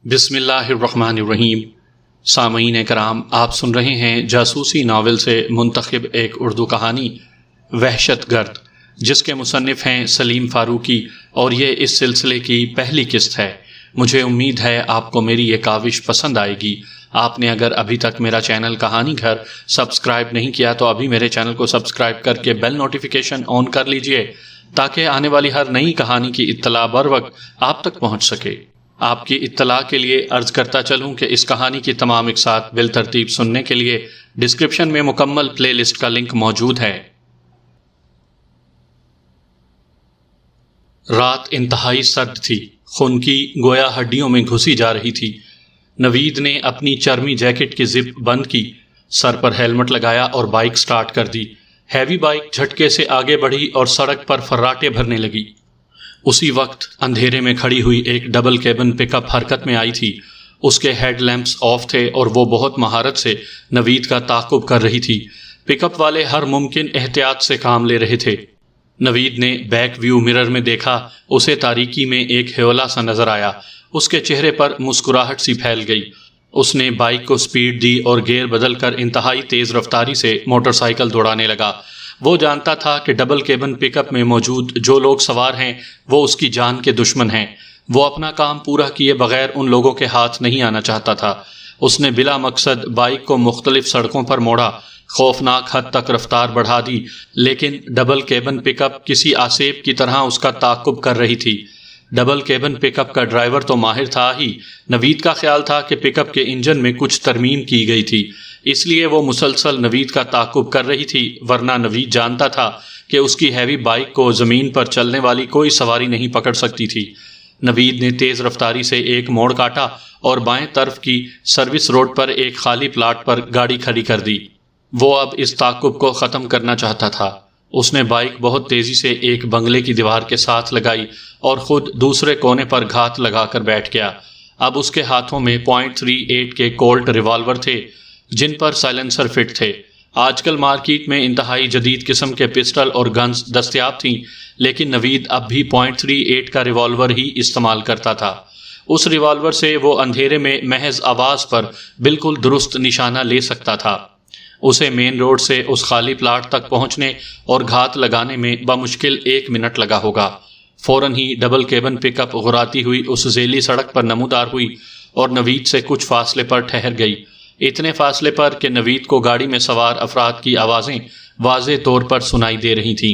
بسم اللہ الرحمن الرحیم۔ سامعین کرام، آپ سن رہے ہیں جاسوسی ناول سے منتخب ایک اردو کہانی وحشت گرد، جس کے مصنف ہیں سلیم فاروقی، اور یہ اس سلسلے کی پہلی قسط ہے۔ مجھے امید ہے آپ کو میری یہ کاوش پسند آئے گی۔ آپ نے اگر ابھی تک میرا چینل کہانی گھر سبسکرائب نہیں کیا تو ابھی میرے چینل کو سبسکرائب کر کے بیل نوٹیفیکیشن آن کر لیجئے، تاکہ آنے والی ہر نئی کہانی کی اطلاع بر وقت آپ تک پہنچ سکے۔ آپ کی اطلاع کے لیے عرض کرتا چلوں کہ اس کہانی کی تمام اقساط بالترتیب سننے کے لیے ڈسکرپشن میں مکمل پلے لسٹ کا لنک موجود ہے۔ رات انتہائی سرد تھی، خنکی گویا ہڈیوں میں گھسی جا رہی تھی۔ نوید نے اپنی چرمی جیکٹ کی زپ بند کی، سر پر ہیلمٹ لگایا اور بائک سٹارٹ کر دی۔ ہیوی بائک جھٹکے سے آگے بڑھی اور سڑک پر فراٹے بھرنے لگی۔ اسی وقت اندھیرے میں کھڑی ہوئی ایک ڈبل کیبن پک اپ حرکت میں آئی تھی۔ اس کے ہیڈ لیمپس آف تھے اور وہ بہت مہارت سے نوید کا تعاقب کر رہی تھی۔ پک اپ والے ہر ممکن احتیاط سے کام لے رہے تھے۔ نوید نے بیک ویو مرر میں دیکھا، اسے تاریکی میں ایک ہیولا سا نظر آیا۔ اس کے چہرے پر مسکراہٹ سی پھیل گئی۔ اس نے بائک کو سپیڈ دی اور گیئر بدل کر انتہائی تیز رفتاری سے موٹر سائیکل دوڑانے لگا۔ وہ جانتا تھا کہ ڈبل کیبن پک اپ میں موجود جو لوگ سوار ہیں وہ اس کی جان کے دشمن ہیں۔ وہ اپنا کام پورا کیے بغیر ان لوگوں کے ہاتھ نہیں آنا چاہتا تھا۔ اس نے بلا مقصد بائک کو مختلف سڑکوں پر موڑا، خوفناک حد تک رفتار بڑھا دی، لیکن ڈبل کیبن پک اپ کسی آسیب کی طرح اس کا تعاقب کر رہی تھی۔ ڈبل کیبن پک اپ کا ڈرائیور تو ماہر تھا ہی، نوید کا خیال تھا کہ پک اپ کے انجن میں کچھ ترمیم کی گئی تھی، اس لیے وہ مسلسل نوید کا تعاقب کر رہی تھی، ورنہ نوید جانتا تھا کہ اس کی ہیوی بائک کو زمین پر چلنے والی کوئی سواری نہیں پکڑ سکتی تھی۔ نوید نے تیز رفتاری سے ایک موڑ کاٹا اور بائیں طرف کی سروس روڈ پر ایک خالی پلاٹ پر گاڑی کھڑی کر دی۔ وہ اب اس تعاقب کو ختم کرنا چاہتا تھا۔ اس نے بائک بہت تیزی سے ایک بنگلے کی دیوار کے ساتھ لگائی اور خود دوسرے کونے پر گھات لگا کر بیٹھ گیا۔ اب اس کے ہاتھوں میں .38 کے کولٹ ریوالور تھے، جن پر سائلنسر فٹ تھے۔ آج کل مارکیٹ میں انتہائی جدید قسم کے پسٹل اور گنز دستیاب تھیں، لیکن نوید اب بھی .38 کا ریوالور ہی استعمال کرتا تھا۔ اس ریوالور سے وہ اندھیرے میں محض آواز پر بالکل درست نشانہ لے سکتا تھا۔ اسے مین روڈ سے اس خالی پلاٹ تک پہنچنے اور گھات لگانے میں بمشکل 1 منٹ لگا ہوگا۔ فوراً ہی ڈبل کیبن پک اپ غراتی ہوئی اس ذیلی سڑک پر نمودار ہوئی اور نوید سے کچھ فاصلے پر ٹھہر گئی، اتنے فاصلے پر کہ نوید کو گاڑی میں سوار افراد کی آوازیں واضح طور پر سنائی دے رہی تھیں۔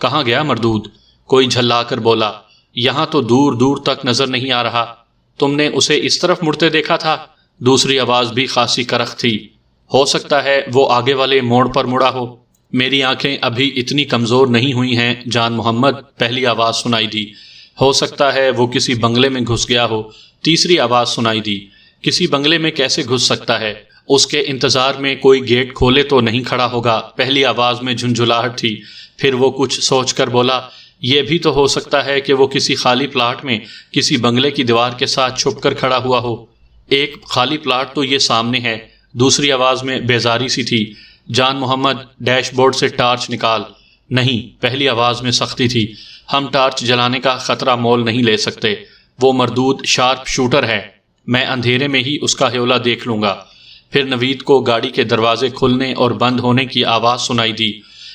کہاں گیا مردود؟ کوئی جھلا کر بولا۔ یہاں تو دور دور تک نظر نہیں آ رہا۔ تم نے اسے اس طرف مڑتے دیکھا تھا؟ دوسری آواز بھی خاصی کرخ تھی۔ ہو سکتا ہے وہ آگے والے موڑ پر مڑا ہو۔ میری آنکھیں ابھی اتنی کمزور نہیں ہوئی ہیں جان محمد، پہلی آواز سنائی دی۔ ہو سکتا ہے وہ کسی بنگلے میں گھس گیا ہو، تیسری آواز سنائی دی۔ کسی بنگلے میں کیسے گھس سکتا ہے؟ اس کے انتظار میں کوئی گیٹ کھولے تو نہیں کھڑا ہوگا، پہلی آواز میں جھنجھلاہٹ تھی۔ پھر وہ کچھ سوچ کر بولا، یہ بھی تو ہو سکتا ہے کہ وہ کسی خالی پلاٹ میں کسی بنگلے کی دیوار کے ساتھ چھپ کر کھڑا ہوا ہو۔ ایک خالی پلاٹ تو یہ سامنے ہے۔ دوسری آواز میں بیزاری سی تھی، جان محمد ڈیش بورڈ سے ٹارچ نکال۔ نہیں، پہلی آواز میں سختی تھی، ہم ٹارچ جلانے کا خطرہ مول نہیں لے سکتے۔ وہ مردود شارپ شوٹر ہے، میں اندھیرے میں ہی اس کا ہیولا دیکھ لوں گا۔ پھر نوید کو گاڑی کے دروازے کھلنے اور بند ہونے کی آواز سنائی دی۔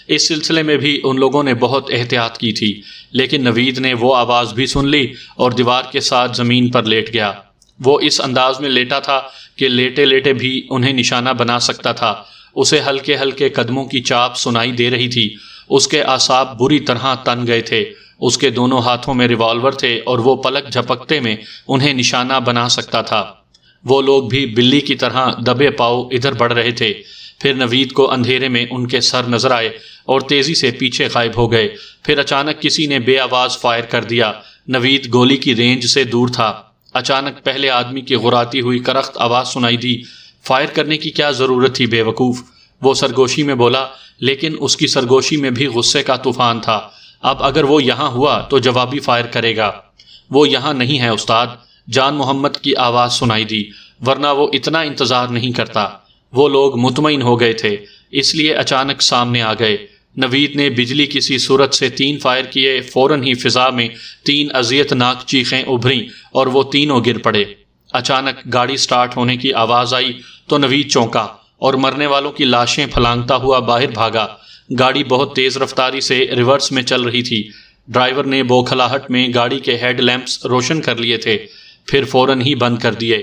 اس سلسلے میں بھی ان لوگوں نے بہت احتیاط کی تھی، لیکن نوید نے وہ آواز بھی سن لی اور دیوار کے ساتھ زمین پر لیٹ گیا۔ وہ اس انداز میں لیٹا تھا کہ لیٹے لیٹے بھی انہیں نشانہ بنا سکتا تھا۔ اسے ہلکے ہلکے قدموں کی چاپ سنائی دے رہی تھی۔ اس کے اعصاب بری طرح تن گئے تھے۔ اس کے دونوں ہاتھوں میں ریوالور تھے اور وہ پلک جھپکتے میں انہیں نشانہ بنا سکتا تھا۔ وہ لوگ بھی بلی کی طرح دبے پاؤ ادھر بڑھ رہے تھے۔ پھر نوید کو اندھیرے میں ان کے سر نظر آئے اور تیزی سے پیچھے غائب ہو گئے۔ پھر اچانک کسی نے بے آواز فائر کر دیا۔ نوید گولی کی رینج سے دور تھا۔ اچانک پہلے آدمی کی غراتی ہوئی کرخت آواز سنائی دی۔ فائر کرنے کی کیا ضرورت تھی بے وقوف؟ وہ سرگوشی میں بولا، لیکن اس کی سرگوشی میں بھی غصے کا طوفان تھا۔ اب اگر وہ یہاں ہوا تو جوابی فائر کرے گا۔ وہ یہاں نہیں ہے استاد، جان محمد کی آواز سنائی دی، ورنہ وہ اتنا انتظار نہیں کرتا۔ وہ لوگ مطمئن ہو گئے تھے، اس لیے اچانک سامنے آ گئے۔ نوید نے بجلی کسی صورت سے 3 فائر کیے۔ فوراً ہی فضا میں 3 اذیت ناک چیخیں ابھریں اور وہ تینوں گر پڑے۔ اچانک گاڑی سٹارٹ ہونے کی آواز آئی تو نوید چونکا اور مرنے والوں کی لاشیں پھلانگتا ہوا باہر بھاگا۔ گاڑی بہت تیز رفتاری سے ریورس میں چل رہی تھی۔ ڈرائیور نے بوکھلاہٹ میں گاڑی کے ہیڈ لیمپس روشن کر لیے تھے، پھر فوراً ہی بند کر دیے۔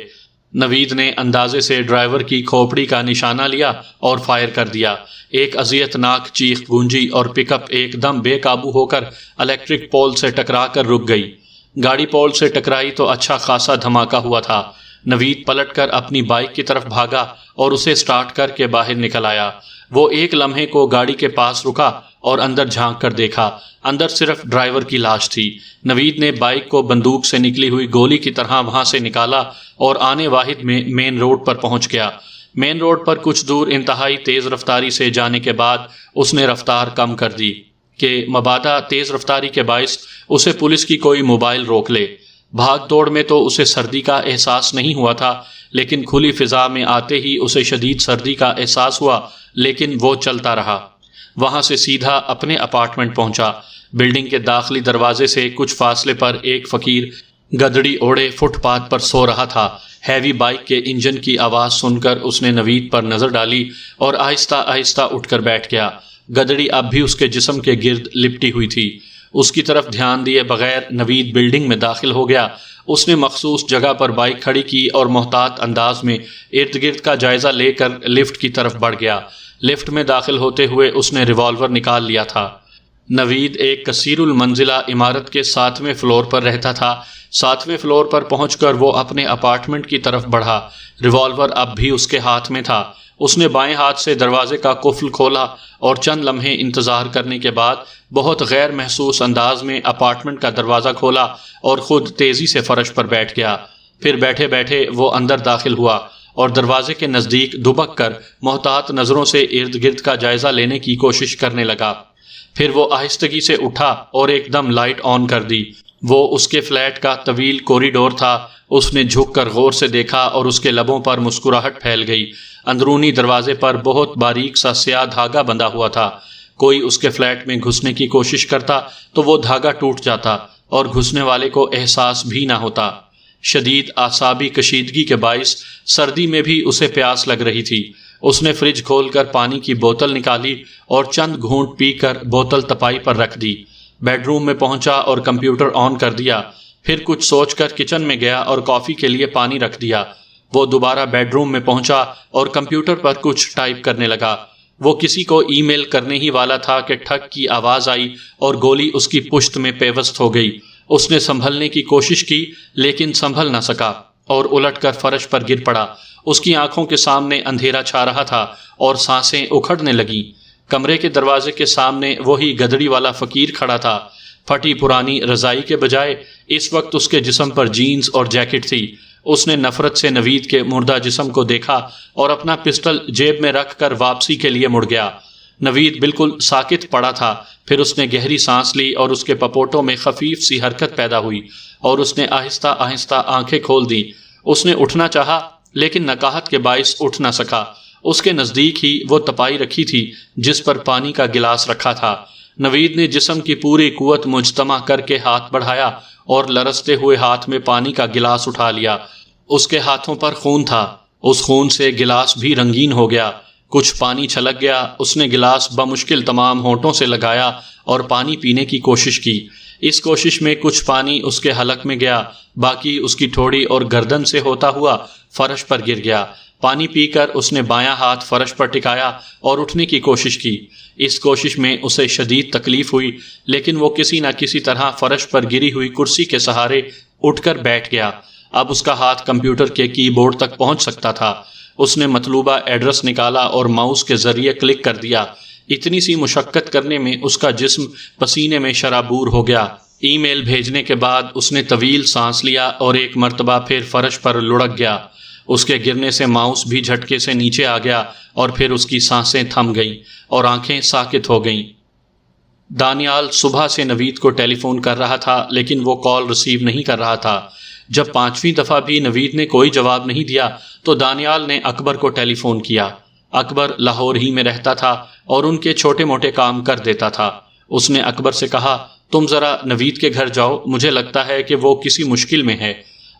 نوید نے اندازے سے ڈرائیور کی کھوپڑی کا نشانہ لیا اور فائر کر دیا۔ ایک اذیت ناک چیخ گونجی اور پک اپ ایک دم بے قابو ہو کر الیکٹرک پول سے ٹکرا کر رک گئی۔ گاڑی پول سے ٹکرائی تو اچھا خاصا دھماکہ ہوا تھا۔ نوید پلٹ کر اپنی بائک کی طرف بھاگا اور اسے سٹارٹ کر کے باہر نکل آیا۔ وہ ایک لمحے کو گاڑی کے پاس رکا اور اندر جھانک کر دیکھا۔ اندر صرف ڈرائیور کی لاش تھی۔ نوید نے بائک کو بندوق سے نکلی ہوئی گولی کی طرح وہاں سے نکالا اور آنے واحد میں مین روڈ پر پہنچ گیا۔ مین روڈ پر کچھ دور انتہائی تیز رفتاری سے جانے کے بعد اس نے رفتار کم کر دی کہ مبادا تیز رفتاری کے باعث اسے پولیس کی کوئی موبائل روک لے۔ بھاگ دوڑ میں تو اسے سردی کا احساس نہیں ہوا تھا، لیکن کھلی فضا میں آتے ہی اسے شدید سردی کا احساس ہوا، لیکن وہ چلتا رہا۔ وہاں سے سیدھا اپنے اپارٹمنٹ پہنچا۔ بلڈنگ کے داخلی دروازے سے کچھ فاصلے پر ایک فقیر گدڑی اوڑے فٹ پاتھ پر سو رہا تھا۔ ہیوی بائک کے انجن کی آواز سن کر اس نے نوید پر نظر ڈالی اور آہستہ آہستہ اٹھ کر بیٹھ گیا۔ گدڑی اب بھی اس کے جسم کے گرد لپٹی ہوئی تھی۔ اس کی طرف دھیان دیے بغیر نوید بلڈنگ میں داخل ہو گیا۔ اس نے مخصوص جگہ پر بائک کھڑی کی اور محتاط انداز میں ارد گرد کا جائزہ لے کر لفٹ کی طرف بڑھ گیا۔ لفٹ میں داخل ہوتے ہوئے اس نے ریوالور نکال لیا تھا۔ نوید ایک کثیر المنزلہ عمارت کے 7ویں فلور پر رہتا تھا۔ 7ویں فلور پر پہنچ کر وہ اپنے اپارٹمنٹ کی طرف بڑھا۔ ریوالور اب بھی اس کے ہاتھ میں تھا۔ اس نے بائیں ہاتھ سے دروازے کا قفل کھولا اور چند لمحے انتظار کرنے کے بعد بہت غیر محسوس انداز میں اپارٹمنٹ کا دروازہ کھولا اور خود تیزی سے فرش پر بیٹھ گیا۔ پھر بیٹھے بیٹھے وہ اندر داخل ہوا اور دروازے کے نزدیک دبک کر محتاط نظروں سے ارد گرد کا جائزہ لینے کی کوشش کرنے لگا۔ پھر وہ آہستگی سے اٹھا اور ایک دم لائٹ آن کر دی۔ وہ اس کے فلیٹ کا طویل کوریڈور تھا۔ اس نے جھک کر غور سے دیکھا اور اس کے لبوں پر مسکراہٹ پھیل گئی۔ اندرونی دروازے پر بہت باریک سا سیاہ دھاگا بندھا ہوا تھا۔ کوئی اس کے فلیٹ میں گھسنے کی کوشش کرتا تو وہ دھاگا ٹوٹ جاتا اور گھسنے والے کو احساس بھی نہ ہوتا۔ شدید اعصابی کشیدگی کے باعث سردی میں بھی اسے پیاس لگ رہی تھی۔ اس نے فریج کھول کر پانی کی بوتل نکالی اور چند گھونٹ پی کر بوتل تپائی پر رکھ دی۔ بیڈ روم میں پہنچا اور کمپیوٹر آن کر دیا۔ پھر کچھ سوچ کر کچن میں گیا اور کافی کے لیے پانی رکھ دیا۔ وہ دوبارہ بیڈ روم میں پہنچا اور کمپیوٹر پر کچھ ٹائپ کرنے لگا۔ وہ کسی کو ای میل کرنے ہی والا تھا کہ ٹھک کی آواز آئی اور گولی اس کی پشت میں پیوست ہو گئی۔ اس نے سنبھلنے کی کوشش کی لیکن سنبھل نہ سکا اور الٹ کر فرش پر گر پڑا۔ اس کی آنکھوں کے سامنے اندھیرا چھا رہا تھا اور سانسیں اکھڑنے لگیں۔ کمرے کے دروازے کے سامنے وہی گدڑی والا فقیر کھڑا تھا۔ پھٹی پرانی رضائی کے بجائے اس وقت اس کے جسم پر جینز اور جیکٹ تھی۔ اس نے نفرت سے نوید کے مردہ جسم کو دیکھا اور اپنا پسٹل جیب میں رکھ کر واپسی کے لیے مڑ گیا۔ نوید بالکل ساکت پڑا تھا۔ پھر اس نے گہری سانس لی اور اس کے پپوٹوں میں خفیف سی حرکت پیدا ہوئی اور اس نے آہستہ آہستہ آنکھیں کھول دی۔ اس نے اٹھنا چاہا لیکن نقاہت کے باعث اٹھ نہ سکا۔ اس کے نزدیک ہی وہ تپائی رکھی تھی جس پر پانی کا گلاس رکھا تھا۔ نوید نے جسم کی پوری قوت مجتمع کر کے ہاتھ بڑھایا اور لرزتے ہوئے ہاتھ میں پانی کا گلاس اٹھا لیا۔ اس کے ہاتھوں پر خون تھا۔ اس خون سے گلاس بھی رنگین ہو گیا۔ کچھ پانی چھلک گیا۔ اس نے گلاس بمشکل تمام ہونٹوں سے لگایا اور پانی پینے کی کوشش کی۔ اس کوشش میں کچھ پانی اس کے حلق میں گیا، باقی اس کی ٹھوڑی اور گردن سے ہوتا ہوا فرش پر گر گیا۔ پانی پی کر اس نے بایاں ہاتھ فرش پر ٹکایا اور اٹھنے کی کوشش کی۔ اس کوشش میں اسے شدید تکلیف ہوئی لیکن وہ کسی نہ کسی طرح فرش پر گری ہوئی کرسی کے سہارے اٹھ کر بیٹھ گیا۔ اب اس کا ہاتھ کمپیوٹر کے کی بورڈ تک پہنچ سکتا تھا۔ اس نے مطلوبہ ایڈریس نکالا اور ماؤس کے ذریعے کلک کر دیا۔ اتنی سی مشقت کرنے میں اس کا جسم پسینے میں شرابور ہو گیا۔ ای میل بھیجنے کے بعد اس نے طویل سانس لیا اور ایک مرتبہ پھر فرش پر لڑک گیا۔ اس کے گرنے سے ماؤس بھی جھٹکے سے نیچے آ گیا اور پھر اس کی سانسیں تھم گئیں اور آنکھیں ساکت ہو گئیں۔ دانیال صبح سے نوید کو ٹیلی فون کر رہا تھا لیکن وہ کال ریسیو نہیں کر رہا تھا۔ جب 5ویں دفعہ بھی نوید نے کوئی جواب نہیں دیا تو دانیال نے اکبر کو ٹیلی فون کیا۔ اکبر لاہور ہی میں رہتا تھا اور ان کے چھوٹے موٹے کام کر دیتا تھا۔ اس نے اکبر سے کہا، تم ذرا نوید کے گھر جاؤ، مجھے لگتا ہے کہ وہ کسی مشکل میں ہے۔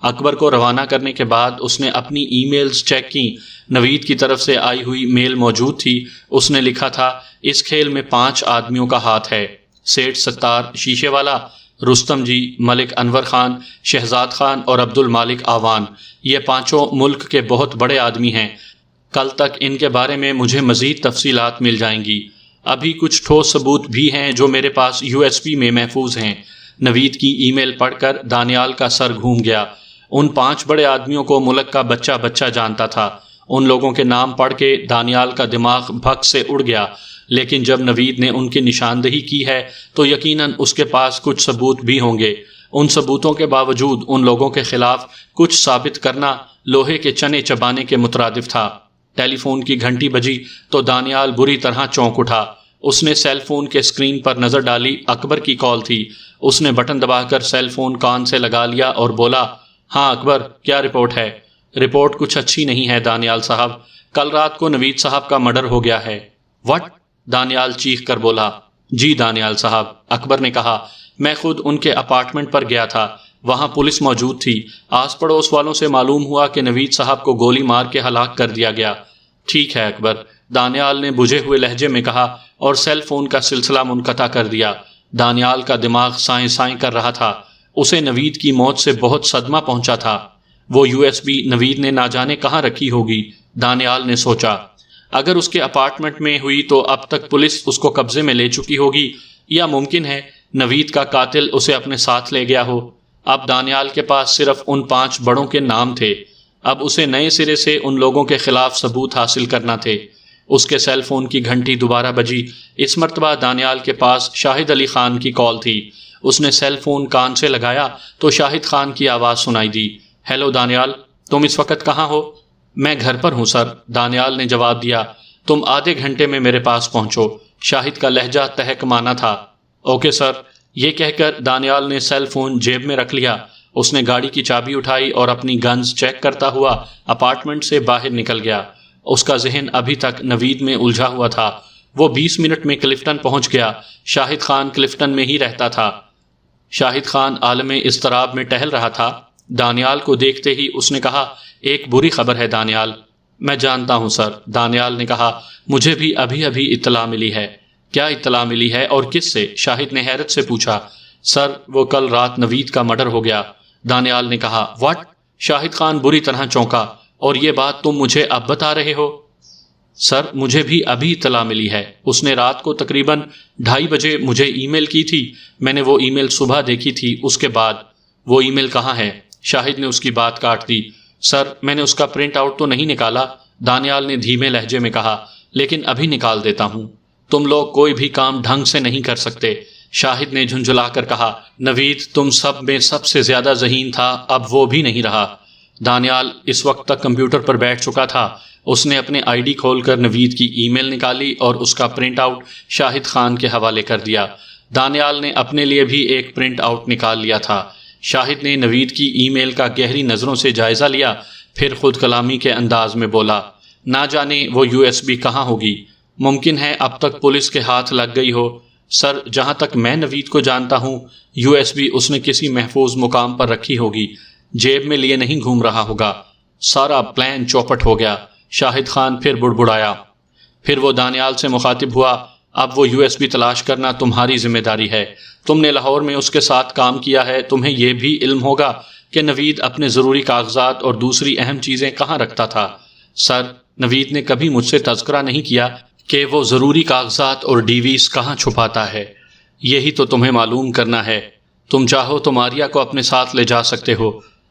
اکبر کو روانہ کرنے کے بعد اس نے اپنی ای میلز چیک کی۔ نوید کی طرف سے آئی ہوئی میل موجود تھی۔ اس نے لکھا تھا، اس کھیل میں 5 آدمیوں کا ہاتھ ہے، سیٹھ ستار شیشے والا، رستم جی، ملک انور خان، شہزاد خان اور عبد المالک آوان۔ یہ 5 ملک کے بہت بڑے آدمی ہیں۔ کل تک ان کے بارے میں مجھے مزید تفصیلات مل جائیں گی۔ ابھی کچھ ٹھوس ثبوت بھی ہیں جو میرے پاس USB میں محفوظ ہیں۔ نوید کی ای میل پڑھ کر دانیال کا سر گھوم گیا۔ ان 5 بڑے آدمیوں کو ملک کا بچہ بچہ جانتا تھا۔ ان لوگوں کے نام پڑھ کے دانیال کا دماغ بھگ سے اڑ گیا، لیکن جب نوید نے ان کی نشاندہی کی ہے تو یقیناً اس کے پاس کچھ ثبوت بھی ہوں گے۔ ان ثبوتوں کے باوجود ان لوگوں کے خلاف کچھ ثابت کرنا لوہے کے چنے چبانے کے مترادف تھا۔ ٹیلی فون کی گھنٹی بجی تو دانیال بری طرح چونک اٹھا۔ اس نے سیل فون کے اسکرین پر نظر ڈالی۔ اکبر کی کال تھی۔ اس نے بٹن دبا کر سیل فون کان سے لگا لیا اور بولا، ہاں اکبر، کیا رپورٹ ہے؟ رپورٹ کچھ اچھی نہیں ہے دانیال صاحب، کل رات کو نوید صاحب کا مرڈر ہو گیا ہے۔ وٹ؟ دانیال چیخ کر بولا۔ جی دانیال صاحب، اکبر نے کہا، میں خود ان کے اپارٹمنٹ پر گیا تھا، وہاں پولیس موجود تھی۔ آس پڑوس والوں سے معلوم ہوا کہ نوید صاحب کو گولی مار کے ہلاک کر دیا گیا۔ ٹھیک ہے اکبر، دانیال نے بجھے ہوئے لہجے میں کہا اور سیل فون کا سلسلہ منقطع کر دیا۔ دانیال کا دماغ سائیں سائیں کر رہا تھا۔ اسے نوید کی موت سے بہت صدمہ پہنچا تھا۔ وہ USB نوید نے نہ جانے کہاں رکھی ہوگی، دانیال نے سوچا۔ اگر اس کے اپارٹمنٹ میں ہوئی تو اب تک پولیس اس کو قبضے میں لے چکی ہوگی، یا ممکن ہے نوید کا قاتل اسے اپنے ساتھ لے گیا ہو۔ اب دانیال کے پاس صرف ان 5 بڑوں کے نام تھے۔ اب اسے نئے سرے سے ان لوگوں کے خلاف ثبوت حاصل کرنا تھے۔ اس کے سیل فون کی گھنٹی دوبارہ بجی۔ اس مرتبہ دانیال کے پاس شاہد علی خان کی کال تھی۔ اس نے سیل فون کان سے لگایا تو شاہد خان کی آواز سنائی دی۔ ہیلو دانیال، تم اس وقت کہاں ہو؟ میں گھر پر ہوں سر، دانیال نے جواب دیا۔ تم آدھے گھنٹے میں میرے پاس پہنچو۔ شاہد کا لہجہ تہکمانا تھا۔ اوکے سر، یہ کہہ کر دانیال نے سیل فون جیب میں رکھ لیا۔ اس نے گاڑی کی چابی اٹھائی اور اپنی گنز چیک کرتا ہوا اپارٹمنٹ سے باہر نکل گیا۔ اس کا ذہن ابھی تک نوید میں الجھا ہوا تھا۔ وہ 20 منٹ میں کلفٹن پہنچ گیا۔ شاہد خان کلفٹن میں ہی رہتا تھا۔ شاہد خان عالم اضطراب میں ٹہل رہا تھا۔ دانیال کو دیکھتے ہی اس نے کہا، ایک بری خبر ہے دانیال۔ میں جانتا ہوں سر، دانیال نے کہا، مجھے بھی ابھی اطلاع ملی ہے۔ کیا اطلاع ملی ہے اور کس سے؟ شاہد نے حیرت سے پوچھا۔ سر، وہ کل رات نوید کا مرڈر ہو گیا، دانیال نے کہا۔ واٹ؟ شاہد خان بری طرح چونکا۔ اور یہ بات تم مجھے اب بتا رہے ہو؟ سر، مجھے بھی ابھی اطلاع ملی ہے۔ اس نے رات کو تقریباً 2:30 بجے مجھے ای میل کی تھی۔ میں نے وہ ای میل صبح دیکھی تھی۔ اس کے بعد وہ ای میل کہاں ہے؟ شاہد نے اس کی بات کاٹ دی۔ سر، میں نے اس کا پرنٹ آؤٹ تو نہیں نکالا، دانیال نے دھیمے لہجے میں کہا، لیکن ابھی نکال دیتا ہوں۔ تم لوگ کوئی بھی کام ڈھنگ سے نہیں کر سکتے، شاہد نے جھنجھلا کر کہا۔ نوید تم سب میں سب سے زیادہ ذہین تھا، اب وہ بھی نہیں رہا۔ دانیال اس وقت تک کمپیوٹر پر بیٹھ چکا تھا۔ اس نے اپنے ID کھول کر نوید کی ای میل نکالی اور اس کا پرنٹ آؤٹ شاہد خان کے حوالے کر دیا۔ دانیال نے اپنے لیے بھی ایک پرنٹ آؤٹ نکال لیا تھا۔ شاہد نے نوید کی ای میل کا گہری نظروں سے جائزہ لیا، پھر خود کلامی کے انداز میں بولا، نہ جانے وہ USB کہاں ہوگی، ممکن ہے اب تک پولیس کے ہاتھ لگ گئی ہو۔ سر، جہاں تک میں نوید کو جانتا ہوں، USB اس نے کسی محفوظ مقام پر رکھی ہوگی، جیب میں لیے نہیں گھوم رہا ہوگا۔ سارا پلان چوپٹ ہو گیا، شاہد خان پھر بڑبڑایا۔ پھر وہ دانیال سے مخاطب ہوا، اب وہ USB تلاش کرنا تمہاری ذمہ داری ہے۔ تم نے لاہور میں اس کے ساتھ کام کیا ہے، تمہیں یہ بھی علم ہوگا کہ نوید اپنے ضروری کاغذات اور دوسری اہم چیزیں کہاں رکھتا تھا۔ سر، نوید نے کبھی مجھ سے تذکرہ نہیں کیا کہ وہ ضروری کاغذات اور DVs کہاں چھپاتا ہے۔ یہی تو تمہیں معلوم کرنا ہے۔ تم چاہو تو ماریا کو اپنے ساتھ لے جا سکتے ہو۔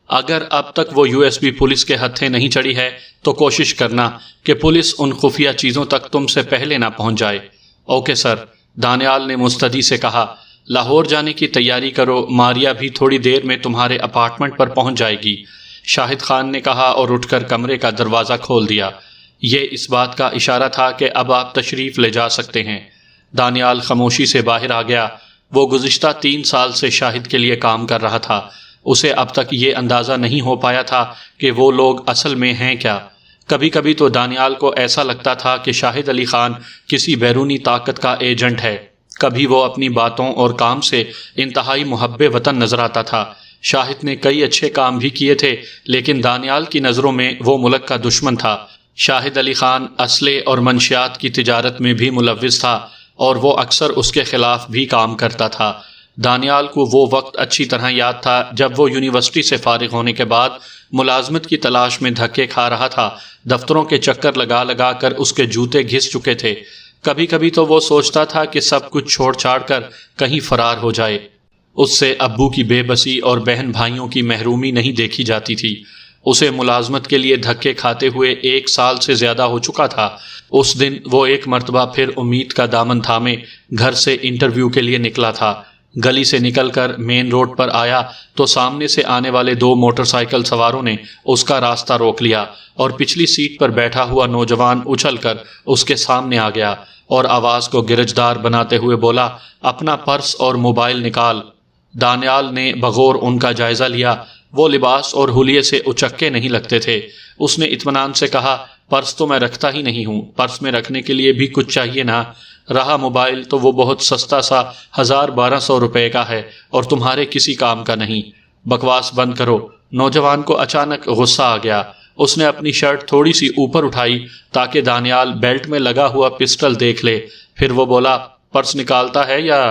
اگر اب تک وہ USB پولیس کے ہتھے نہیں چڑھی ہے تو کوشش کرنا کہ پولیس ان خفیہ چیزوں تک تم سے پہلے نہ پہنچ جائے۔ اوکے سر، دانیال نے مستعدی سے کہا۔ لاہور جانے کی تیاری کرو، ماریا بھی تھوڑی دیر میں تمہارے اپارٹمنٹ پر پہنچ جائے گی، شاہد خان نے کہا اور اٹھ کر کمرے کا دروازہ کھول دیا۔ یہ اس بات کا اشارہ تھا کہ اب آپ تشریف لے جا سکتے ہیں۔ دانیال خاموشی سے باہر آ گیا۔ وہ گزشتہ 3 سال سے شاہد کے لیے کام کر رہا تھا۔ اسے اب تک یہ اندازہ نہیں ہو پایا تھا کہ وہ لوگ اصل میں ہیں کیا۔ کبھی کبھی تو دانیال کو ایسا لگتا تھا کہ شاہد علی خان کسی بیرونی طاقت کا ایجنٹ ہے۔ کبھی وہ اپنی باتوں اور کام سے انتہائی محب وطن نظر آتا تھا، شاہد نے کئی اچھے کام بھی کیے تھے، لیکن دانیال کی نظروں میں وہ ملک کا دشمن تھا۔ شاہد علی خان اسلحے اور منشیات کی تجارت میں بھی ملوث تھا اور وہ اکثر اس کے خلاف بھی کام کرتا تھا۔ دانیال کو وہ وقت اچھی طرح یاد تھا جب وہ یونیورسٹی سے فارغ ہونے کے بعد ملازمت کی تلاش میں دھکے کھا رہا تھا۔ دفتروں کے چکر لگا لگا کر اس کے جوتے گھس چکے تھے۔ کبھی کبھی تو وہ سوچتا تھا کہ سب کچھ چھوڑ چھاڑ کر کہیں فرار ہو جائے۔ اس سے ابو کی بے بسی اور بہن بھائیوں کی محرومی نہیں دیکھی جاتی تھی۔ اسے ملازمت کے لیے دھکے کھاتے ہوئے 1 سال سے زیادہ ہو چکا تھا۔ اس دن وہ ایک مرتبہ پھر امید کا دامن تھامے گھر سے انٹرویو کے لیے نکلا تھا۔ گلی سے نکل کر مین روڈ پر آیا تو سامنے سے آنے والے 2 موٹر سائیکل سواروں نے اس کا راستہ روک لیا اور پچھلی سیٹ پر بیٹھا ہوا نوجوان اچھل کر اس کے سامنے آ گیا اور آواز کو گرجدار بناتے ہوئے بولا، اپنا پرس اور موبائل نکال۔ دانیال نے بغور ان کا جائزہ لیا۔ وہ لباس اور حلیے سے اچکے نہیں لگتے تھے۔ اس نے اطمینان سے کہا، پرس تو میں رکھتا ہی نہیں ہوں، پرس میں رکھنے کے لیے بھی کچھ چاہیے نا۔ رہا موبائل تو وہ بہت سستا سا 1200 روپے کا ہے اور تمہارے کسی کام کا نہیں۔ بکواس بند کرو۔ نوجوان کو اچانک غصہ آ گیا۔ اس نے اپنی شرٹ تھوڑی سی اوپر اٹھائی تاکہ دانیال بیلٹ میں لگا ہوا پسٹل دیکھ لے۔ پھر وہ بولا، پرس نکالتا ہے یا؟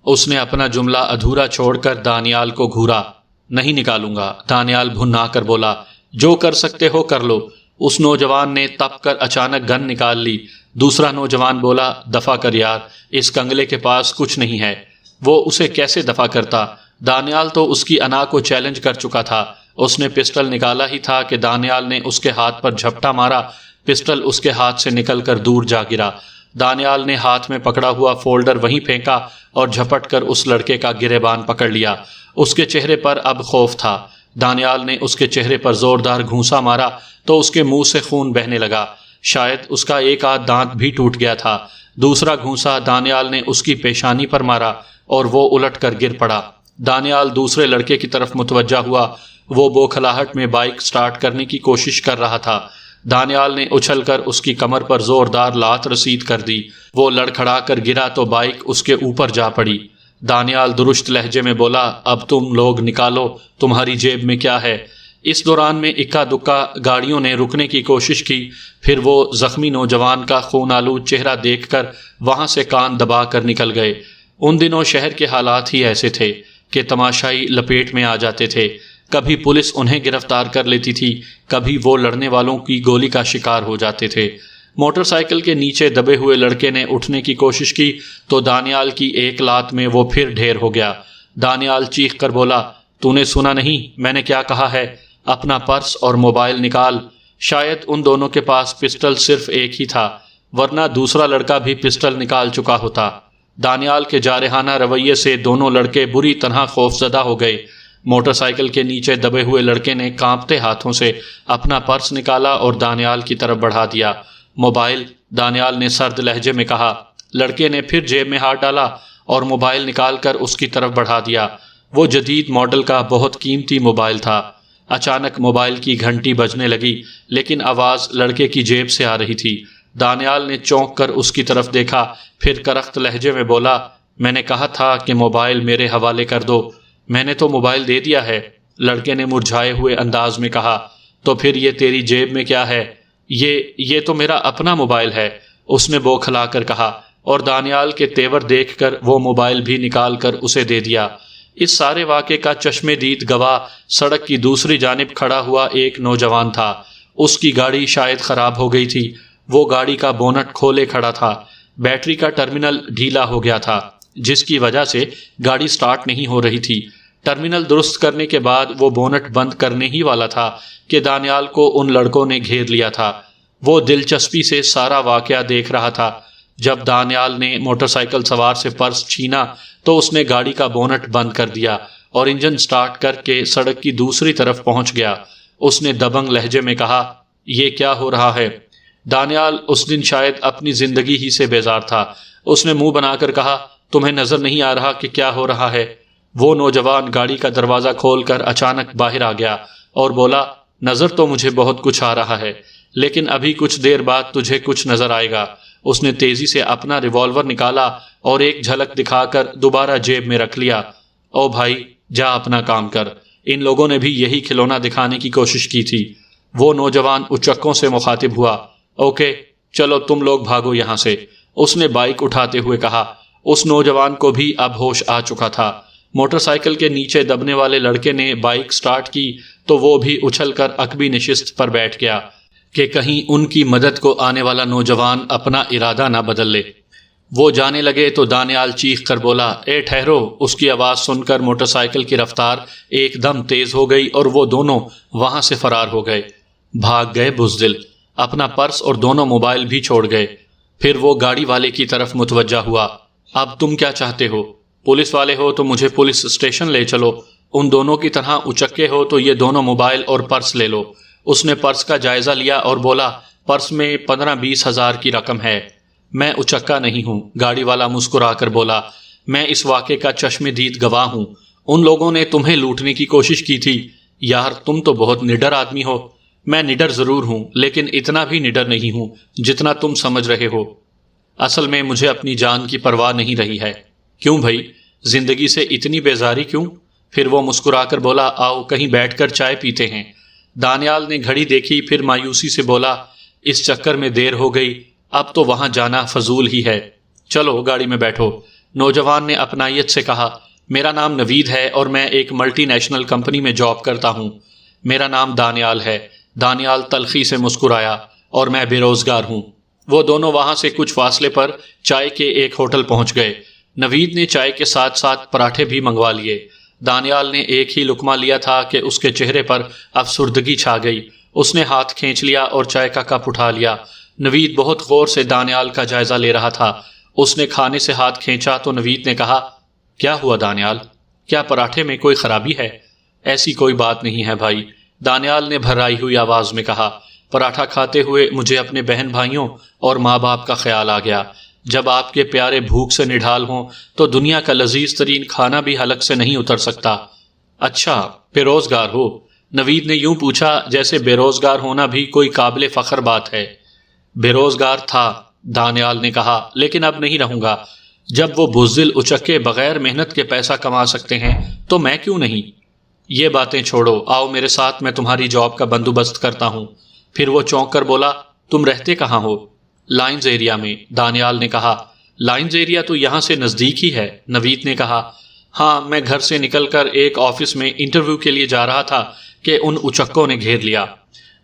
اس نے اپنا جملہ ادھورا چھوڑ کر دانیال کو گھورا۔ نہیں نکالوں گا، دانیال بھنا کر بولا۔ جو کر سکتے ہو کر لو۔ اس نوجوان نے تپ کر اچانک گن نکال لی۔ دوسرا نوجوان بولا، دفع کر یار، اس کنگلے کے پاس کچھ نہیں ہے۔ وہ اسے کیسے دفع کرتا؟ دانیال تو اس کی انا کو چیلنج کر چکا تھا۔ اس نے پسٹل نکالا ہی تھا کہ دانیال نے اس کے ہاتھ پر جھپٹا مارا۔ پسٹل اس کے ہاتھ سے نکل کر دور جا گرا۔ دانیال نے ہاتھ میں پکڑا ہوا فولڈر وہیں پھینکا اور جھپٹ کر اس لڑکے کا گریبان پکڑ لیا۔ اس کے چہرے پر اب خوف تھا۔ دانیال نے اس کے چہرے پر زوردار گھونسا مارا تو اس کے منہ سے خون بہنے لگا۔ شاید اس کا ایک آدھ دانت بھی ٹوٹ گیا تھا۔ دوسرا گھونسا دانیال نے اس کی پیشانی پر مارا اور وہ الٹ کر گر پڑا۔ دانیال دوسرے لڑکے کی طرف متوجہ ہوا۔ وہ بوکھلاہٹ میں بائک سٹارٹ کرنے کی کوشش کر رہا تھا۔ دانیال نے اچھل کر اس کی کمر پر زوردار لات رسید کر دی۔ وہ لڑکھڑا کر گرا تو بائک اس کے اوپر جا پڑی۔ دانیال درست لہجے میں بولا، اب تم لوگ نکالو، تمہاری جیب میں کیا ہے؟ اس دوران میں اکا دکا گاڑیوں نے رکنے کی کوشش کی۔ پھر وہ زخمی نوجوان کا خون آلود چہرہ دیکھ کر وہاں سے کان دبا کر نکل گئے۔ ان دنوں شہر کے حالات ہی ایسے تھے کہ تماشائی لپیٹ میں آ جاتے تھے۔ کبھی پولیس انہیں گرفتار کر لیتی تھی، کبھی وہ لڑنے والوں کی گولی کا شکار ہو جاتے تھے۔ موٹر سائیکل کے نیچے دبے ہوئے لڑکے نے اٹھنے کی کوشش کی تو دانیال کی ایک لات میں وہ پھر ڈھیر ہو گیا۔ دانیال چیخ کر بولا، تو نے سنا نہیں میں نے کیا کہا ہے؟ اپنا پرس اور موبائل نکال۔ شاید ان دونوں کے پاس پسٹل صرف ایک ہی تھا، ورنہ دوسرا لڑکا بھی پسٹل نکال چکا ہوتا۔ دانیال کے جارحانہ رویے سے دونوں لڑکے بری طرح خوفزدہ ہو گئے۔ موٹر سائیکل کے نیچے دبے ہوئے لڑکے نے کانپتے ہاتھوں سے اپنا پرس نکالا اور دانیال کی طرف بڑھا دیا۔ موبائل؟ دانیال نے سرد لہجے میں کہا۔ لڑکے نے پھر جیب میں ہاتھ ڈالا اور موبائل نکال کر اس کی طرف بڑھا دیا۔ وہ جدید ماڈل کا بہت قیمتی موبائل تھا۔ اچانک موبائل کی گھنٹی بجنے لگی، لیکن آواز لڑکے کی جیب سے آ رہی تھی۔ دانیال نے چونک کر اس کی طرف دیکھا، پھر کرخت لہجے میں بولا، میں نے کہا تھا کہ موبائل میرے حوالے کر دو۔ میں نے تو موبائل دے دیا ہے، لڑکے نے مرجھائے ہوئے انداز میں کہا۔ تو پھر یہ تیری جیب میں کیا ہے؟ یہ تو میرا اپنا موبائل ہے، اس نے بوکھلا کر کہا، اور دانیال کے تیور دیکھ کر وہ موبائل بھی نکال کر اسے دے دیا۔ اس سارے واقعے کا چشم دید گواہ سڑک کی دوسری جانب کھڑا ہوا ایک نوجوان تھا۔ اس کی گاڑی شاید خراب ہو گئی تھی۔ وہ گاڑی کا بونٹ کھولے کھڑا تھا۔ بیٹری کا ٹرمینل ڈھیلا ہو گیا تھا، جس کی وجہ سے گاڑی سٹارٹ نہیں ہو رہی تھی۔ ٹرمینل درست کرنے کے بعد وہ بونٹ بند کرنے ہی والا تھا کہ دانیال کو ان لڑکوں نے گھیر لیا تھا۔ وہ دلچسپی سے سارا واقعہ دیکھ رہا تھا۔ جب دانیال نے موٹر سائیکل سوار سے پرس چھینا تو اس نے گاڑی کا بونٹ بند کر دیا اور انجن سٹارٹ کر کے سڑک کی دوسری طرف پہنچ گیا۔ اس نے دبنگ لہجے میں کہا، یہ کیا ہو رہا ہے؟ دانیال اس دن شاید اپنی زندگی ہی سے بیزار تھا۔ اس نے منہ بنا کر کہا، تمہیں نظر نہیں آ رہا کہ کیا ہو رہا ہے؟ وہ نوجوان گاڑی کا دروازہ کھول کر اچانک باہر آ گیا اور بولا، نظر تو مجھے بہت کچھ آ رہا ہے، لیکن ابھی کچھ دیر بعد تجھے کچھ نظر آئے گا۔ اس نے تیزی سے اپنا ریوالور نکالا اور ایک جھلک دکھا کر دوبارہ جیب میں رکھ لیا۔ او بھائی، جا اپنا کام کر۔ ان لوگوں نے بھی یہی کھلونا دکھانے کی کوشش کی تھی۔ وہ نوجوان اچکوں سے مخاطب ہوا، اوکے چلو تم لوگ بھاگو یہاں سے، اس نے بائک اٹھاتے ہوئے کہا۔ اس نوجوان کو بھی اب ہوش آ چکا تھا۔ موٹر سائیکل کے نیچے دبنے والے لڑکے نے بائک سٹارٹ کی تو وہ بھی اچھل کر عقبی نشست پر بیٹھ گیا کہ کہیں ان کی مدد کو آنے والا نوجوان اپنا ارادہ نہ بدل لے۔ وہ جانے لگے تو دانیال چیخ کر بولا، اے ٹھہرو۔ اس کی آواز سن کر موٹر سائیکل کی رفتار ایک دم تیز ہو گئی اور وہ دونوں وہاں سے فرار ہو گئے۔ بھاگ گئے بزدل، اپنا پرس اور دونوں موبائل بھی چھوڑ گئے۔ پھر وہ گاڑی والے کی طرف متوجہ ہوا، اب تم کیا چاہتے ہو؟ پولیس والے ہو تو مجھے پولیس اسٹیشن لے چلو، ان دونوں کی طرح اچکے ہو تو یہ دونوں موبائل اور پرس لے لو۔ اس نے پرس کا جائزہ لیا اور بولا، پرس میں 15-20 ہزار کی رقم ہے۔ میں اچکا نہیں ہوں، گاڑی والا مسکرا کر بولا، میں اس واقعے کا چشم دید گواہ ہوں۔ ان لوگوں نے تمہیں لوٹنے کی کوشش کی تھی۔ یار تم تو بہت نڈر آدمی ہو۔ میں نڈر ضرور ہوں لیکن اتنا بھی نڈر نہیں ہوں جتنا تم سمجھ رہے ہو۔ اصل میں مجھے اپنی جان کی پرواہ نہیں رہی ہے۔ کیوں بھائی، زندگی سے اتنی بیزاری کیوں؟ پھر وہ مسکرا کر بولا، آؤ کہیں بیٹھ کر چائے پیتے ہیں۔ دانیال نے گھڑی دیکھی، پھر مایوسی سے بولا، اس چکر میں دیر ہو گئی، اب تو وہاں جانا فضول ہی ہے، چلو گاڑی میں بیٹھو۔ نوجوان نے اپنائیت سے کہا، میرا نام نوید ہے اور میں ایک ملٹی نیشنل کمپنی میں جاب کرتا ہوں۔ میرا نام دانیال ہے۔ دانیال تلخی سے مسکرایا، اور میں بے روزگار ہوں۔ وہ دونوں وہاں سے کچھ فاصلے پر چائے کے ایک ہوٹل پہنچ گئے۔ نوید نے چائے کے ساتھ ساتھ پراٹھے بھی منگوا لیے۔ دانیال نے ایک ہی لقمہ لیا تھا کہ اس کے چہرے پر افسردگی چھا گئی۔ اس نے ہاتھ کھینچ لیا اور چائے کا کپ اٹھا لیا۔ نوید بہت غور سے دانیال کا جائزہ لے رہا تھا۔ اس نے کھانے سے ہاتھ کھینچا تو نوید نے کہا، کیا ہوا دانیال؟ کیا پراٹھے میں کوئی خرابی ہے؟ ایسی کوئی بات نہیں ہے بھائی، دانیال نے بھرائی ہوئی آواز میں کہا۔ پراٹھا کھاتے ہوئے مجھے اپنے بہن بھائیوں اور ماں باپ کا خیال آ گیا۔ جب آپ کے پیارے بھوک سے نڈھال ہوں تو دنیا کا لذیذ ترین کھانا بھی حلق سے نہیں اتر سکتا۔ اچھا، بے روزگار ہو؟ نوید نے یوں پوچھا جیسے بے روزگار ہونا بھی کوئی قابل فخر بات ہے۔ بے روزگار تھا، دانیال نے کہا، لیکن اب نہیں رہوں گا۔ جب وہ بزدل اچکے بغیر محنت کے پیسہ کما سکتے ہیں تو میں کیوں نہیں؟ یہ باتیں چھوڑو، آؤ میرے ساتھ، میں تمہاری جاب کا بندوبست کرتا ہوں۔ پھر وہ چونک کر بولا، تم رہتے کہاں ہو؟ لائنز ایریا میں، دانیال نے کہا۔ لائنز ایریا تو یہاں سے نزدیک ہی ہے، نوید نے کہا۔ ہاں، میں گھر سے نکل کر ایک آفس میں انٹرویو کے لیے جا رہا تھا کہ ان اچکوں نے گھیر لیا۔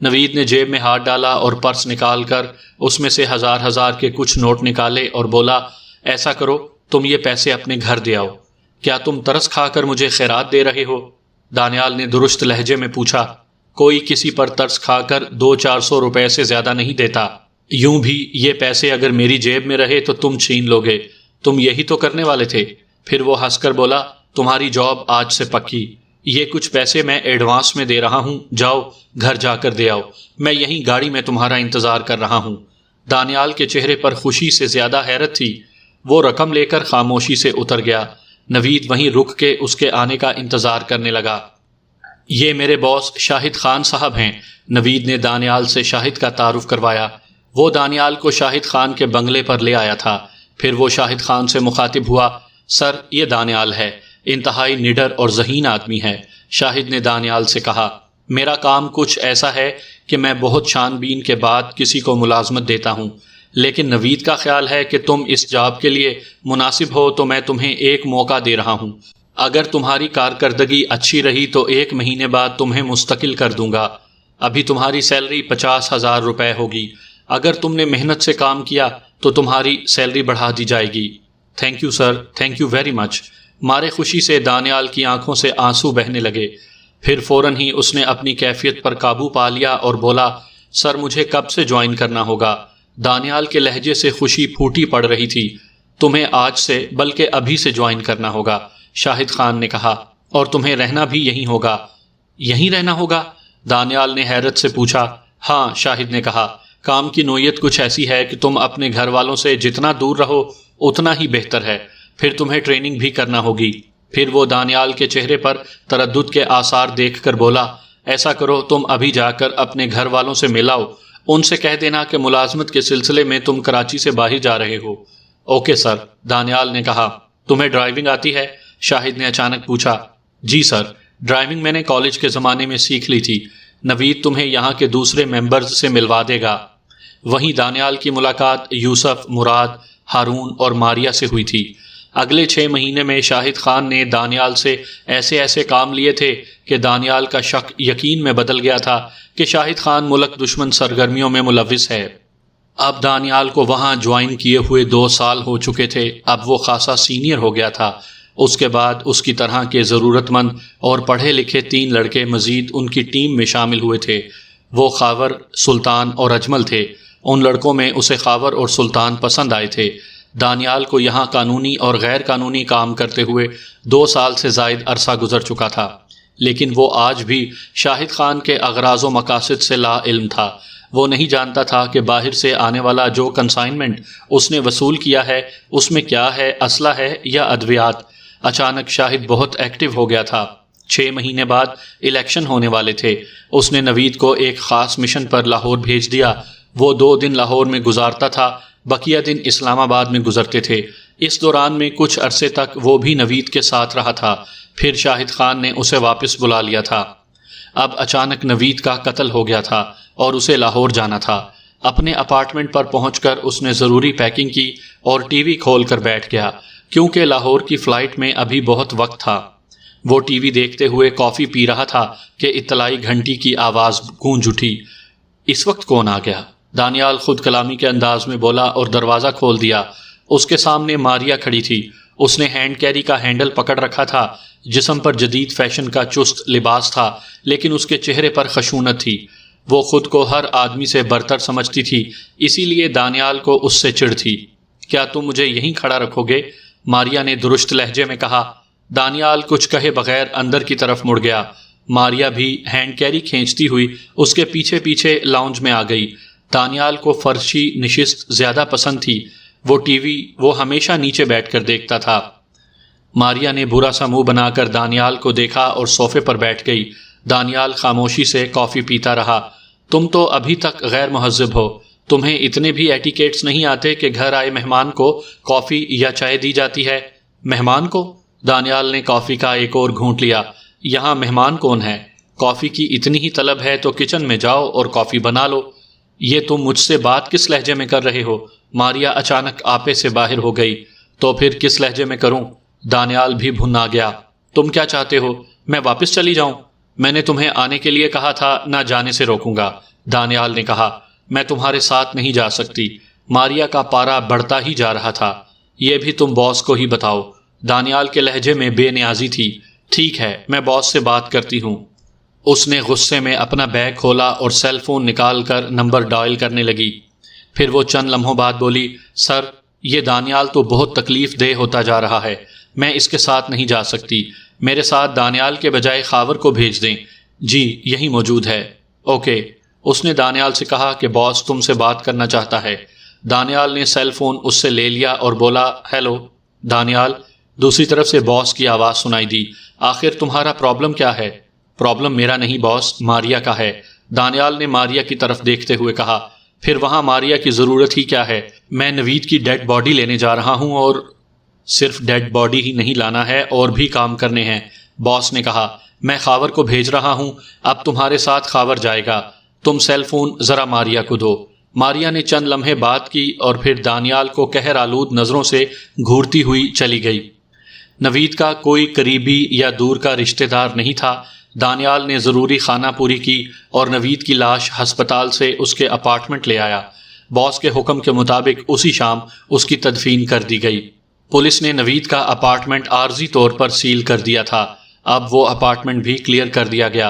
نوید نے جیب میں ہاتھ ڈالا اور پرس نکال کر اس میں سے ہزار کے کچھ نوٹ نکالے اور بولا، ایسا کرو تم یہ پیسے اپنے گھر دے آؤ۔ کیا تم ترس کھا کر مجھے خیرات دے رہے ہو؟ دانیال نے درست لہجے میں پوچھا۔ کوئی کسی پر ترس کھا کر 200-400 روپے سے زیادہ نہیں دیتا۔ یوں بھی یہ پیسے اگر میری جیب میں رہے تو تم چھین لوگے، تم یہی تو کرنے والے تھے۔ پھر وہ ہنس کر بولا، تمہاری جاب آج سے پکی، یہ کچھ پیسے میں ایڈوانس میں دے رہا ہوں، جاؤ گھر جا کر دے آؤ، میں یہیں گاڑی میں تمہارا انتظار کر رہا ہوں۔ دانیال کے چہرے پر خوشی سے زیادہ حیرت تھی۔ وہ رقم لے کر خاموشی سے اتر گیا۔ نوید وہیں رک کے اس کے آنے کا انتظار کرنے لگا۔ یہ میرے باس شاہد خان صاحب ہیں، نوید نے دانیال سے شاہد کا تعارف کروایا۔ وہ دانیال کو شاہد خان کے بنگلے پر لے آیا تھا۔ پھر وہ شاہد خان سے مخاطب ہوا، سر یہ دانیال ہے، انتہائی نڈر اور ذہین آدمی ہے۔ شاہد نے دانیال سے کہا، میرا کام کچھ ایسا ہے کہ میں بہت چھان بین کے بعد کسی کو ملازمت دیتا ہوں، لیکن نوید کا خیال ہے کہ تم اس جاب کے لیے مناسب ہو تو میں تمہیں ایک موقع دے رہا ہوں۔ اگر تمہاری کارکردگی اچھی رہی تو 1 مہینے بعد تمہیں مستقل کر دوں گا۔ ابھی تمہاری سیلری 50,000 روپے ہوگی۔ اگر تم نے محنت سے کام کیا تو تمہاری سیلری بڑھا دی جائے گی۔ Thank you sir, thank you very much. مارے خوشی سے دانیال کی آنکھوں سے آنسو بہنے لگے۔ پھر فوراً ہی اس نے اپنی کیفیت پر قابو پا لیا اور بولا، سر مجھے کب سے جوائن کرنا ہوگا؟ دانیال کے لہجے سے خوشی پھوٹی پڑ رہی تھی۔ تمہیں آج سے بلکہ ابھی سے جوائن کرنا ہوگا، شاہد خان نے کہا، اور تمہیں رہنا بھی یہیں ہوگا۔ یہیں رہنا ہوگا؟ دانیال نے حیرت سے پوچھا۔ ہاں، شاہد نے کہا، کام کی نوعیت کچھ ایسی ہے کہ تم اپنے گھر والوں سے جتنا دور رہو اتنا ہی بہتر ہے۔ پھر تمہیں ٹریننگ بھی کرنا ہوگی۔ پھر وہ دانیال کے چہرے پر تردد کے آثار دیکھ کر بولا، ایسا کرو تم ابھی جا کر اپنے گھر والوں سے ملاؤ، ان سے کہہ دینا کہ ملازمت کے سلسلے میں تم کراچی سے باہر جا رہے ہو۔ اوکے سر، دانیال نے کہا۔ تمہیں ڈرائیونگ آتی ہے؟ شاہد نے اچانک پوچھا۔ جی سر، ڈرائیونگ میں نے کالج کے زمانے میں سیکھ لی تھی، نوید تمہیں یہاں کے دوسرے ممبرز سے ملوا دے گا۔ وہیں دانیال کی ملاقات یوسف، مراد، ہارون اور ماریہ سے ہوئی تھی۔ اگلے 6 مہینے میں شاہد خان نے دانیال سے ایسے کام لیے تھے کہ دانیال کا شک یقین میں بدل گیا تھا کہ شاہد خان ملک دشمن سرگرمیوں میں ملوث ہے۔ اب دانیال کو وہاں جوائن کیے ہوئے 2 سال ہو چکے تھے، اب وہ خاصا سینئر ہو گیا تھا۔ اس کے بعد اس کی طرح کے ضرورت مند اور پڑھے لکھے 3 لڑکے مزید ان کی ٹیم میں شامل ہوئے تھے۔ وہ خاور، سلطان اور اجمل تھے۔ ان لڑکوں میں اسے خاور اور سلطان پسند آئے تھے۔ دانیال کو یہاں قانونی اور غیر قانونی کام کرتے ہوئے 2 سال سے زائد عرصہ گزر چکا تھا، لیکن وہ آج بھی شاہد خان کے اغراض و مقاصد سے لا علم تھا۔ وہ نہیں جانتا تھا کہ باہر سے آنے والا جو کنسائنمنٹ اس نے وصول کیا ہے اس میں کیا ہے، اسلحہ ہے یا ادویات۔ اچانک شاہد بہت ایکٹیو ہو گیا تھا۔ 6 مہینے بعد الیکشن ہونے والے تھے۔ اس نے نوید کو ایک خاص مشن پر لاہور بھیج دیا۔ وہ 2 دن لاہور میں گزارتا تھا، بقیہ دن اسلام آباد میں گزرتے تھے۔ اس دوران میں کچھ عرصے تک وہ بھی نوید کے ساتھ رہا تھا، پھر شاہد خان نے اسے واپس بلا لیا تھا۔ اب اچانک نوید کا قتل ہو گیا تھا اور اسے لاہور جانا تھا۔ اپنے اپارٹمنٹ پر پہنچ کر اس نے ضروری پیکنگ کی اور ٹی وی کھول کر بیٹھ گیا، کیونکہ لاہور کی فلائٹ میں ابھی بہت وقت تھا۔ وہ ٹی وی دیکھتے ہوئے کافی پی رہا تھا کہ اطلاعی گھنٹی کی آواز گونج اٹھی۔ اس وقت کون آ گیا؟ دانیال خود کلامی کے انداز میں بولا اور دروازہ کھول دیا۔ اس کے سامنے ماریہ کھڑی تھی۔ اس نے ہینڈ کیری کا ہینڈل پکڑ رکھا تھا۔ جسم پر جدید فیشن کا چست لباس تھا، لیکن اس کے چہرے پر خشونت تھی۔ وہ خود کو ہر آدمی سے برتر سمجھتی تھی، اسی لیے دانیال کو اس سے چڑ تھی۔ کیا تم مجھے یہیں کھڑا رکھو گے؟ ماریہ نے درست لہجے میں کہا۔ دانیال کچھ کہے بغیر اندر کی طرف مڑ گیا۔ ماریہ بھی ہینڈ کیری کھینچتی ہوئی اس کے پیچھے پیچھے لاؤنج میں آ گئی۔ دانیال کو فرشی نشست زیادہ پسند تھی۔ وہ ٹی وی وہ ہمیشہ نیچے بیٹھ کر دیکھتا تھا۔ ماریہ نے برا سا منہ بنا کر دانیال کو دیکھا اور صوفے پر بیٹھ گئی۔ دانیال خاموشی سے کافی پیتا رہا۔ تم تو ابھی تک غیر مہذب ہو۔ تمہیں اتنے بھی ایٹیکیٹس نہیں آتے کہ گھر آئے مہمان کو کافی یا چائے دی جاتی ہے؟ مہمان کو؟ دانیال نے کافی کا ایک اور گھونٹ لیا۔ یہاں مہمان کون ہے؟ کافی کی اتنی ہی طلب ہے تو کچن میں جاؤ اور کافی بنا لو۔ یہ تم مجھ سے بات کس لہجے میں کر رہے ہو؟ ماریہ اچانک آپے سے باہر ہو گئی۔ تو پھر کس لہجے میں کروں؟ دانیال بھی بھنا گیا۔ تم کیا چاہتے ہو؟ میں واپس چلی جاؤں؟ میں نے تمہیں آنے کے لیے کہا تھا، نہ جانے سے روکوں گا، دانیال نے کہا۔ میں تمہارے ساتھ نہیں جا سکتی۔ ماریہ کا پارا بڑھتا ہی جا رہا تھا۔ یہ بھی تم باس کو ہی بتاؤ۔ دانیال کے لہجے میں بے نیازی تھی۔ ٹھیک ہے، میں باس سے بات کرتی ہوں۔ اس نے غصے میں اپنا بیگ کھولا اور سیل فون نکال کر نمبر ڈائل کرنے لگی۔ پھر وہ چند لمحوں بعد بولی، سر، یہ دانیال تو بہت تکلیف دہ ہوتا جا رہا ہے۔ میں اس کے ساتھ نہیں جا سکتی۔ میرے ساتھ دانیال کے بجائے خاور کو بھیج دیں۔ جی، یہی موجود ہے۔ اوکے۔ اس نے دانیال سے کہا کہ باس تم سے بات کرنا چاہتا ہے۔ دانیال نے سیل فون اس سے لے لیا اور بولا، ہیلو دانیال۔ دوسری طرف سے باس کی آواز سنائی دی۔ آخر تمہارا پرابلم کیا ہے؟ پرابلم میرا نہیں باس، ماریہ کا ہے، دانیال نے ماریہ کی طرف دیکھتے ہوئے کہا۔ پھر وہاں ماریہ کی ضرورت ہی کیا ہے؟ میں نوید کی ڈیڈ باڈی لینے جا رہا ہوں، اور صرف ڈیڈ باڈی ہی نہیں لانا ہے، اور بھی کام کرنے ہیں، باس نے کہا۔ میں خاور کو بھیج رہا ہوں، اب تمہارے ساتھ خاور جائے گا۔ تم سیل فون ذرا ماریہ کو دو۔ ماریہ نے چند لمحے بات کی اور پھر دانیال کو قہر آلود نظروں سے گھورتی ہوئی چلی گئی۔ نوید کا کوئی قریبی یا دور کا رشتہ دار نہیں تھا۔ دانیال نے ضروری خانہ پوری کی اور نوید کی لاش ہسپتال سے اس کے اپارٹمنٹ لے آیا۔ باس کے حکم کے مطابق اسی شام اس کی تدفین کر دی گئی۔ پولیس نے نوید کا اپارٹمنٹ عارضی طور پر سیل کر دیا تھا۔ اب وہ اپارٹمنٹ بھی کلیئر کر دیا گیا۔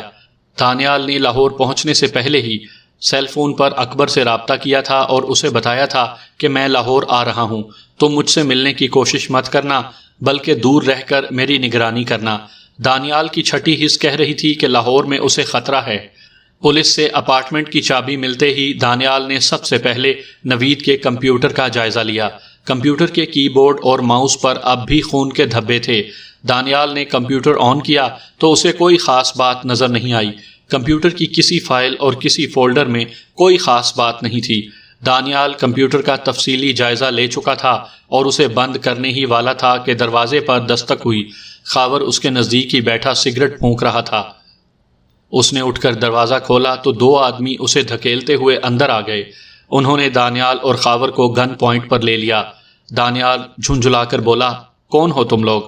دانیال نے لاہور پہنچنے سے پہلے ہی سیل فون پر اکبر سے رابطہ کیا تھا اور اسے بتایا تھا کہ میں لاہور آ رہا ہوں، تم مجھ سے ملنے کی کوشش مت کرنا، بلکہ دور رہ کر میری نگرانی کرنا۔ دانیال کی چھٹی حس کہہ رہی تھی کہ لاہور میں اسے خطرہ ہے۔ پولیس سے اپارٹمنٹ کی چابی ملتے ہی دانیال نے سب سے پہلے نوید کے کمپیوٹر کا جائزہ لیا۔ کمپیوٹر کے کی بورڈ اور ماؤس پر اب بھی خون کے دھبے تھے۔ دانیال نے کمپیوٹر آن کیا تو اسے کوئی خاص بات نظر نہیں آئی۔ کمپیوٹر کی کسی فائل اور کسی فولڈر میں کوئی خاص بات نہیں تھی۔ دانیال کمپیوٹر کا تفصیلی جائزہ لے چکا تھا اور اسے بند کرنے ہی والا تھا کہ دروازے پر دستک ہوئی۔ خاور اس کے نزدیک ہی بیٹھا سگریٹ پھونک رہا تھا۔ اس نے اٹھ کر دروازہ کھولا تو 2 آدمی اسے دھکیلتے ہوئے اندر آ گئے۔ انہوں نے دانیال اور خاور کو گن پوائنٹ پر لے لیا۔ دانیال جھنجھلا کر بولا، کون ہو تم لوگ؟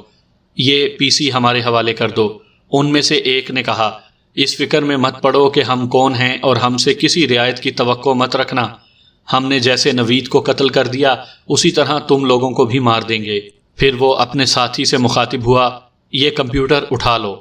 یہ پی سی ہمارے حوالے کر دو۔ ان میں سے ایک نے کہا، اس فکر میں مت پڑو کہ ہم کون ہیں اور ہم سے کسی رعایت کی توقع مت رکھنا۔ ہم نے جیسے نوید کو قتل کر دیا اسی طرح تم لوگوں کو بھی مار دیں گے۔ پھر وہ اپنے ساتھی سے مخاطب ہوا، یہ کمپیوٹر اٹھا لو۔